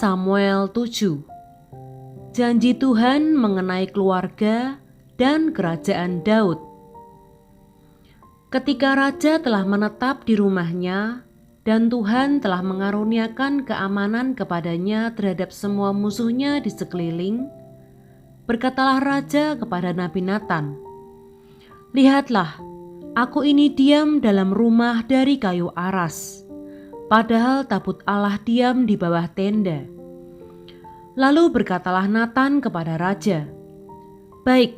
Samuel 7. Janji Tuhan mengenai keluarga dan kerajaan Daud. Ketika raja telah menetap di rumahnya dan Tuhan telah mengaruniakan keamanan kepadanya terhadap semua musuhnya di sekeliling, berkatalah raja kepada Nabi Natan, "Lihatlah, aku ini diam dalam rumah dari kayu aras, padahal tabut Allah diam di bawah tenda." Lalu berkatalah Natan kepada raja, "Baik,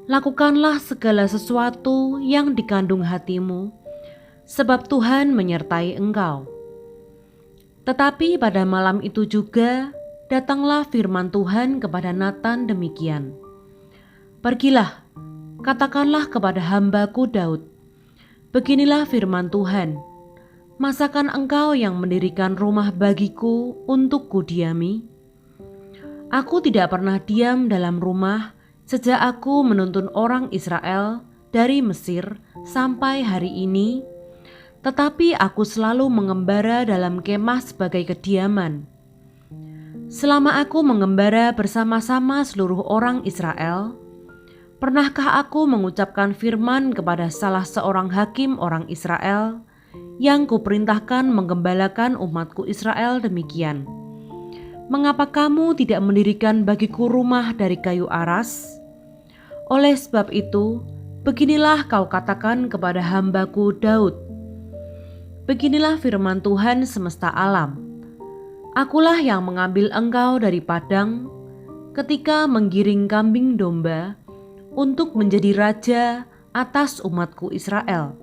lakukanlah segala sesuatu yang dikandung hatimu, sebab Tuhan menyertai engkau." Tetapi pada malam itu juga datanglah firman Tuhan kepada Natan demikian, "Pergilah, katakanlah kepada hambaku Daud, beginilah firman Tuhan, masakan engkau yang mendirikan rumah bagiku untuk kudiami? Aku tidak pernah diam dalam rumah sejak aku menuntun orang Israel dari Mesir sampai hari ini, tetapi aku selalu mengembara dalam kemah sebagai kediaman. Selama aku mengembara bersama-sama seluruh orang Israel, pernahkah aku mengucapkan firman kepada salah seorang hakim orang Israel yang kuperintahkan menggembalakan umatku Israel demikian, 'Mengapa kamu tidak mendirikan bagiku rumah dari kayu aras?' Oleh sebab itu, beginilah kau katakan kepada hambaku Daud, beginilah firman Tuhan semesta alam, akulah yang mengambil engkau dari padang ketika menggiring kambing domba untuk menjadi raja atas umatku Israel.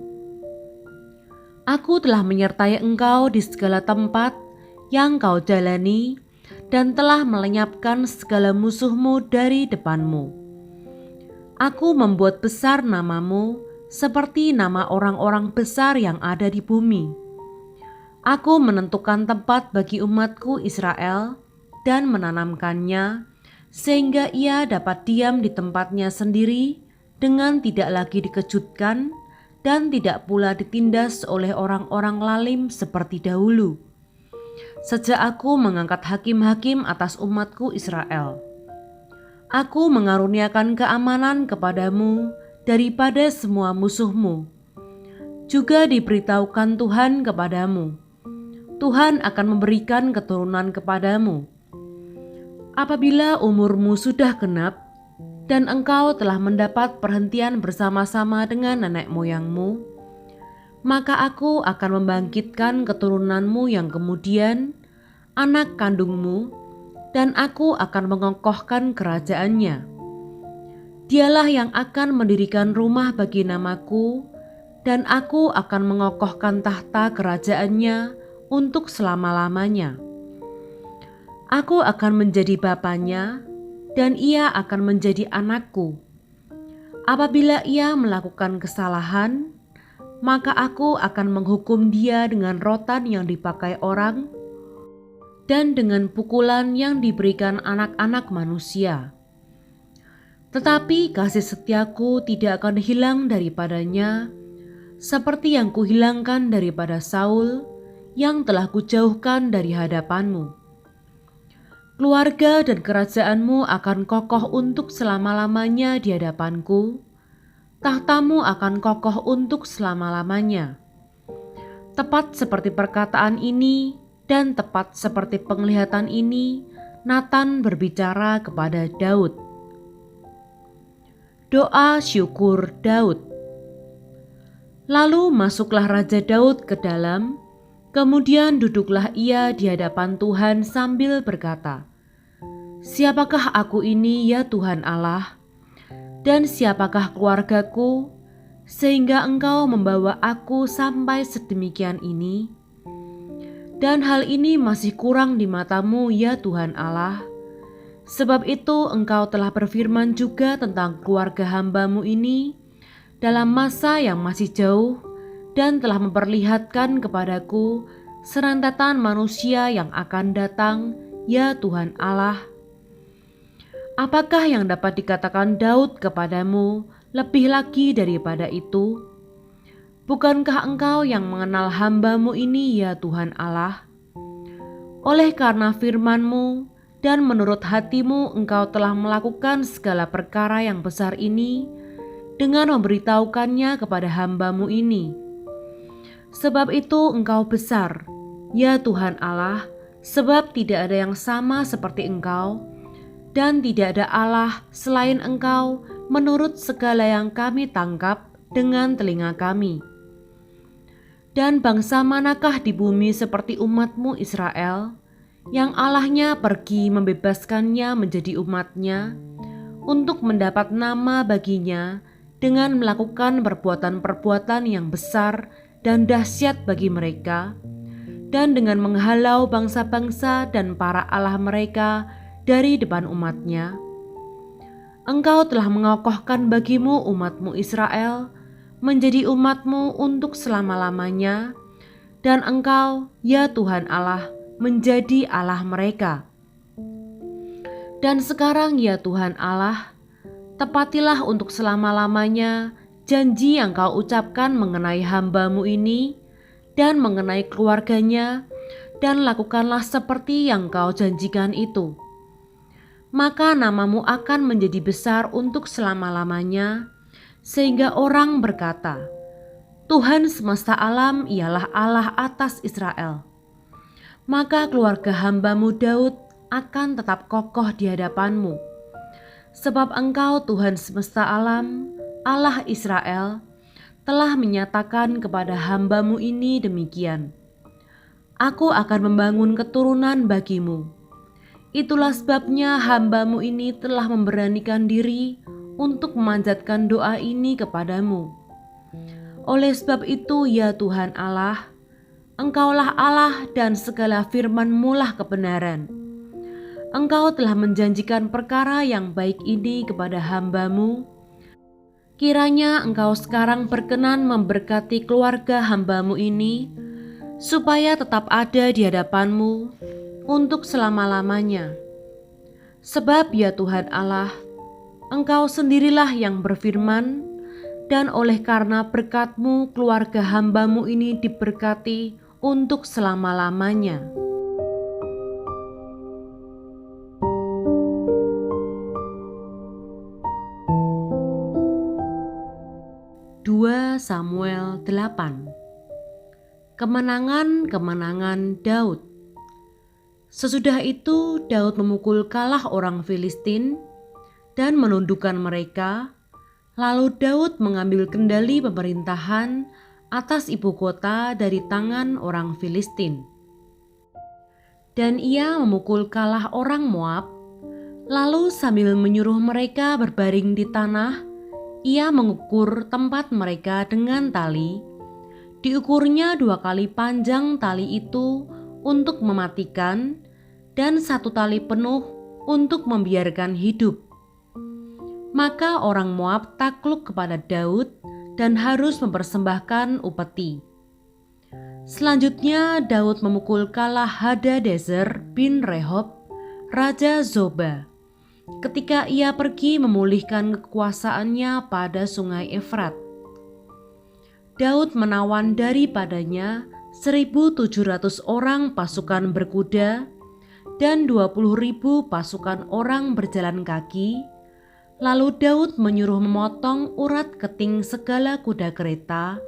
Aku telah menyertai engkau di segala tempat yang kau jalani dan telah melenyapkan segala musuhmu dari depanmu. Aku membuat besar namamu seperti nama orang-orang besar yang ada di bumi. Aku menentukan tempat bagi umatku Israel dan menanamkannya sehingga ia dapat diam di tempatnya sendiri dengan tidak lagi dikejutkan dan tidak pula ditindas oleh orang-orang lalim seperti dahulu. Sejak aku mengangkat hakim-hakim atas umatku Israel, aku mengaruniakan keamanan kepadamu daripada semua musuhmu. Juga diberitahukan Tuhan kepadamu, Tuhan akan memberikan keturunan kepadamu. Apabila umurmu sudah genap dan engkau telah mendapat perhentian bersama-sama dengan nenek moyangmu, maka aku akan membangkitkan keturunanmu yang kemudian, anak kandungmu, dan aku akan mengokohkan kerajaannya. Dialah yang akan mendirikan rumah bagi namaku, dan aku akan mengokohkan tahta kerajaannya untuk selama-lamanya. Aku akan menjadi bapanya, dan ia akan menjadi anakku. Apabila ia melakukan kesalahan, maka aku akan menghukum dia dengan rotan yang dipakai orang dan dengan pukulan yang diberikan anak-anak manusia. Tetapi kasih setiaku tidak akan hilang daripadanya, seperti yang kuhilangkan daripada Saul yang telah kujauhkan dari hadapanmu. Keluarga dan kerajaanmu akan kokoh untuk selama-lamanya di hadapanku, tahtamu akan kokoh untuk selama-lamanya. Tepat seperti perkataan ini dan tepat seperti penglihatan ini, Natan berbicara kepada Daud. Doa syukur Daud. Lalu masuklah Raja Daud ke dalam, kemudian duduklah ia di hadapan Tuhan sambil berkata, "Siapakah aku ini ya Tuhan Allah? Dan siapakah keluargaku, sehingga engkau membawa aku sampai sedemikian ini? Dan hal ini masih kurang di matamu ya Tuhan Allah. Sebab itu engkau telah berfirman juga tentang keluarga hambamu ini dalam masa yang masih jauh dan telah memperlihatkan kepadaku serentetan manusia yang akan datang ya Tuhan Allah. Apakah yang dapat dikatakan Daud kepadamu lebih lagi daripada itu? Bukankah engkau yang mengenal hambamu ini ya Tuhan Allah? Oleh karena firman-Mu dan menurut hati-Mu Engkau telah melakukan segala perkara yang besar ini dengan memberitahukannya kepada hamba-Mu ini. Sebab itu Engkau besar, ya Tuhan Allah, sebab tidak ada yang sama seperti Engkau, dan tidak ada Allah selain Engkau menurut segala yang kami tangkap dengan telinga kami. Dan bangsa manakah di bumi seperti umat-Mu Israel, yang Allahnya pergi membebaskannya menjadi umat-Nya, untuk mendapat nama baginya dengan melakukan perbuatan-perbuatan yang besar dan dahsyat bagi mereka, dan dengan menghalau bangsa-bangsa dan para allah mereka dari depan umat-Nya. Engkau telah mengokohkan bagimu umat-Mu Israel menjadi umat-Mu untuk selama-lamanya, dan Engkau, ya Tuhan Allah, menjadi Allah mereka. Dan sekarang ya Tuhan Allah, tepatilah untuk selama-lamanya janji yang Kau ucapkan mengenai hamba-Mu ini dan mengenai keluarganya, dan lakukanlah seperti yang Kau janjikan itu. Maka nama-Mu akan menjadi besar untuk selama-lamanya, sehingga orang berkata, Tuhan semesta alam ialah Allah atas Israel. Maka keluarga hamba-Mu Daud akan tetap kokoh di hadapan-Mu. Sebab Engkau Tuhan semesta alam, Allah Israel, telah menyatakan kepada hamba-Mu ini demikian. Aku akan membangun keturunan bagimu. Itulah sebabnya hamba-Mu ini telah memberanikan diri untuk memanjatkan doa ini kepadamu. Oleh sebab itu ya Tuhan Allah, Engkaulah Allah dan segala firman-Mu lah kebenaran. Engkau telah menjanjikan perkara yang baik ini kepada hamba-Mu. Kiranya Engkau sekarang berkenan memberkati keluarga hamba-Mu ini, supaya tetap ada di hadapan-Mu untuk selama-lamanya. Sebab ya Tuhan Allah, Engkau sendirilah yang berfirman, dan oleh karena berkat-Mu keluarga hamba-Mu ini diberkati untuk selama-lamanya. Dua Samuel 8. Kemenangan-kemenangan Daud. Sesudah itu Daud memukul kalah orang Filistin dan menundukkan mereka. Lalu Daud mengambil kendali pemerintahan atas ibu kota dari tangan orang Filistin. Dan ia memukul kalah orang Moab. Lalu sambil menyuruh mereka berbaring di tanah, ia mengukur tempat mereka dengan tali. Diukurnya 2 kali panjang tali itu untuk mematikan, dan 1 tali penuh untuk membiarkan hidup. Maka orang Moab takluk kepada Daud dan harus mempersembahkan upeti. Selanjutnya Daud memukul kalah Hadadezer bin Rehob, Raja Zoba, ketika ia pergi memulihkan kekuasaannya pada sungai Efrat. Daud menawan daripadanya 1.700 orang pasukan berkuda dan 20.000 pasukan orang berjalan kaki. Lalu Daud menyuruh memotong urat keting segala kuda kereta,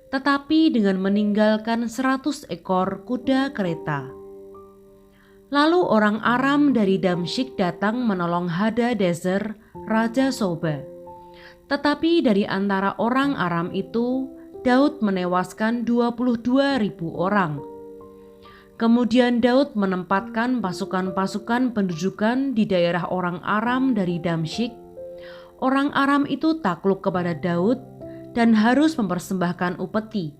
tetapi dengan meninggalkan 100 ekor kuda kereta. Lalu orang Aram dari Damsyik datang menolong Hadadezer, Raja Soba. Tetapi dari antara orang Aram itu, Daud menewaskan 22.000 orang. Kemudian Daud menempatkan pasukan-pasukan pendudukan di daerah orang Aram dari Damsyik. Orang Aram itu takluk kepada Daud dan harus mempersembahkan upeti.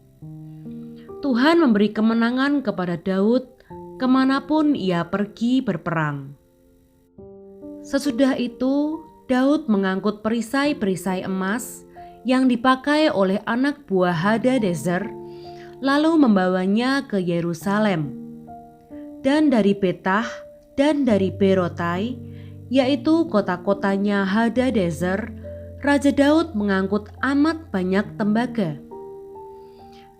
Tuhan memberi kemenangan kepada Daud kemanapun ia pergi berperang. Sesudah itu, Daud mengangkut perisai-perisai emas yang dipakai oleh anak buah Hadadezer, lalu membawanya ke Yerusalem. Dan dari Betah dan dari Berotai, yaitu kota-kotanya Hadadezer, Raja Daud mengangkut amat banyak tembaga.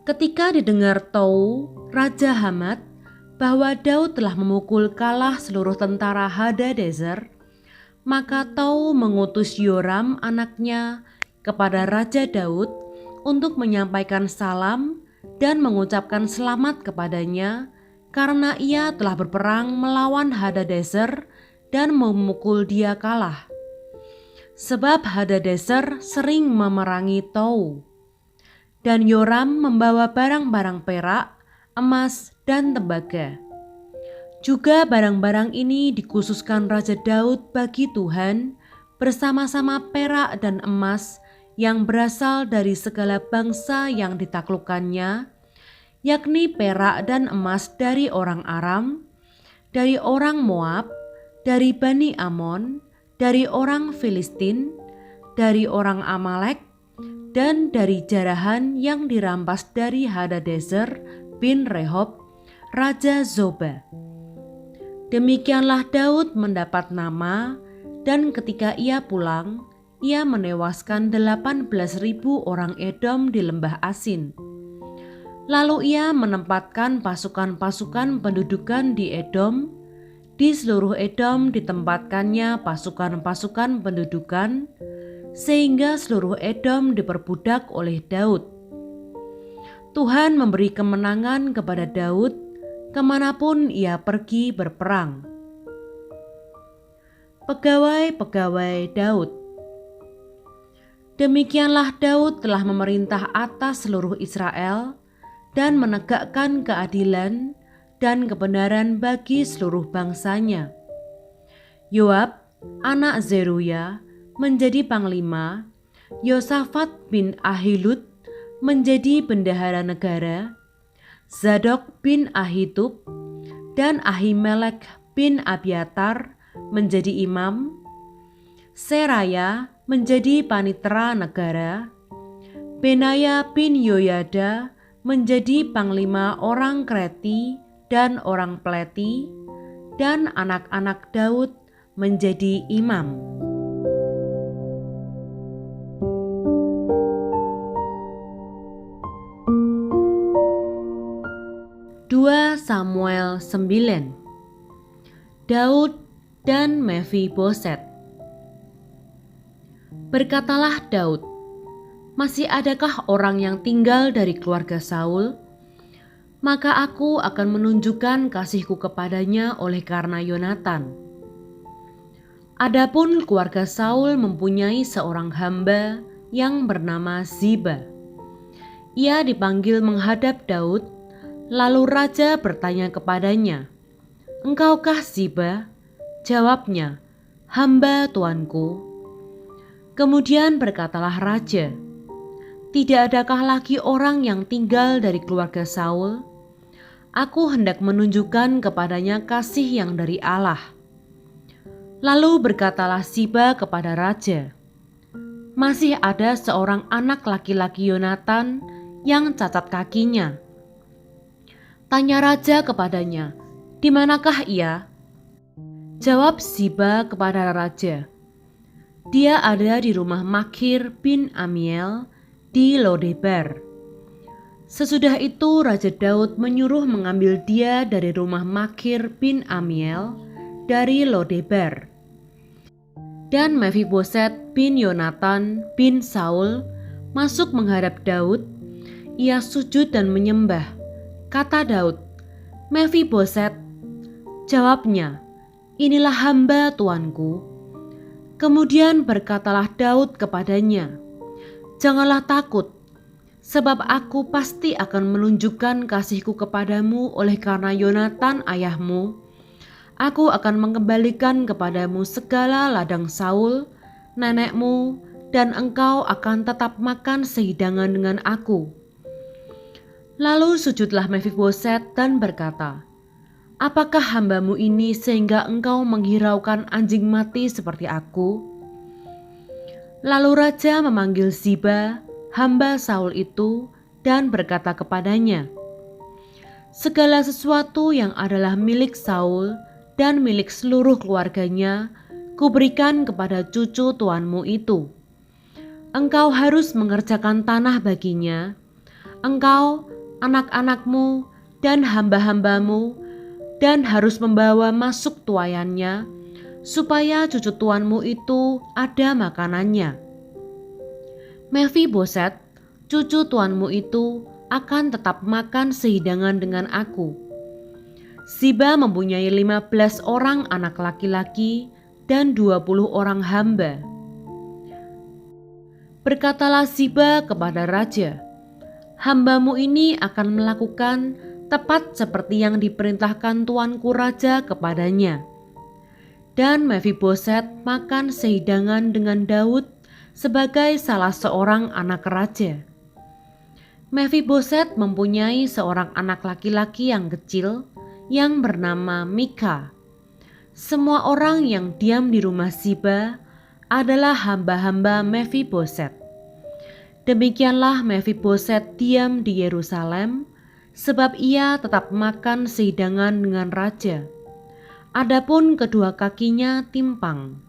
Ketika didengar Tou, Raja Hamat, bahwa Daud telah memukul kalah seluruh tentara Hadadezer, maka Tou mengutus Yoram anaknya kepada Raja Daud untuk menyampaikan salam dan mengucapkan selamat kepadanya karena ia telah berperang melawan Hadadezer dan memukul dia kalah. Sebab Hadadezer sering memerangi Tou. Dan Yoram membawa barang-barang perak, emas, dan tembaga. Juga barang-barang ini dikhususkan Raja Daud bagi Tuhan bersama-sama perak dan emas yang berasal dari segala bangsa yang ditaklukkannya, yakni perak dan emas dari orang Aram, dari orang Moab, dari Bani Amon, dari orang Filistin, dari orang Amalek, dan dari jarahan yang dirampas dari Hadadezer bin Rehob, Raja Zoba. Demikianlah Daud mendapat nama, dan ketika ia pulang, ia menewaskan 18.000 orang Edom di lembah Asin. Lalu ia menempatkan pasukan-pasukan pendudukan di Edom. Di seluruh Edom ditempatkannya pasukan-pasukan pendudukan, sehingga seluruh Edom diperbudak oleh Daud. Tuhan memberi kemenangan kepada Daud kemanapun ia pergi berperang. Pegawai-pegawai Daud. Demikianlah Daud telah memerintah atas seluruh Israel dan menegakkan keadilan dan kebenaran bagi seluruh bangsanya. Yoab, anak Zeruya, menjadi panglima, Yosafat bin Ahilud menjadi bendahara negara, Zadok bin Ahitub dan Ahimelek bin Abiatar menjadi imam, Seraya menjadi panitera negara, Benaya bin Yoyada menjadi panglima orang Kreti dan orang Peleti, dan anak-anak Daud menjadi imam. Samuel 9. Daud dan Mefiboset. Berkatalah Daud, "Masih adakah orang yang tinggal dari keluarga Saul? Maka aku akan menunjukkan kasihku kepadanya oleh karena Yonatan." Adapun keluarga Saul mempunyai seorang hamba yang bernama Ziba. Ia dipanggil menghadap Daud. Lalu raja bertanya kepadanya, "Engkaukah Ziba?" Jawabnya, "Hamba tuanku." Kemudian berkatalah raja, "Tidak adakah lagi orang yang tinggal dari keluarga Saul? Aku hendak menunjukkan kepadanya kasih yang dari Allah." Lalu berkatalah Ziba kepada raja, "Masih ada seorang anak laki-laki Yonatan yang cacat kakinya." Tanya raja kepadanya, "Di manakah ia?" Jawab Ziba kepada raja, "Dia ada di rumah Makir bin Amiel di Lodebar." Sesudah itu Raja Daud menyuruh mengambil dia dari rumah Makir bin Amiel dari Lodebar. Dan Mefiboset bin Yonatan bin Saul masuk menghadap Daud. Ia sujud dan menyembah. Kata Daud, "Mefiboset." Jawabnya, "Inilah hamba tuanku." Kemudian berkatalah Daud kepadanya, "Janganlah takut, sebab aku pasti akan menunjukkan kasihku kepadamu oleh karena Yonatan ayahmu. Aku akan mengembalikan kepadamu segala ladang Saul, nenekmu, dan engkau akan tetap makan sehidangan dengan aku." Lalu sujudlah Mefiboset dan berkata, "Apakah hambamu ini sehingga engkau menghiraukan anjing mati seperti aku?" Lalu raja memanggil Ziba, hamba Saul itu, dan berkata kepadanya, "Segala sesuatu yang adalah milik Saul dan milik seluruh keluarganya, kuberikan kepada cucu tuanmu itu. Engkau harus mengerjakan tanah baginya, engkau, anak-anakmu, dan hamba-hambamu dan harus membawa masuk tuayannya, supaya cucu tuanmu itu ada makanannya. Mefiboset, cucu tuanmu itu akan tetap makan sehidangan dengan aku. Ziba mempunyai 15 orang anak laki-laki dan 20 orang hamba. Berkatalah Ziba kepada raja, "Hambamu ini akan melakukan tepat seperti yang diperintahkan tuanku raja kepadanya." Dan Mefiboset makan sehidangan dengan Daud sebagai salah seorang anak raja. Mefiboset mempunyai seorang anak laki-laki yang kecil yang bernama Mika. Semua orang yang diam di rumah Ziba adalah hamba-hamba Mefiboset. Demikianlah Mefiboset diam di Yerusalem, sebab ia tetap makan sehidangan dengan raja. Adapun kedua kakinya timpang.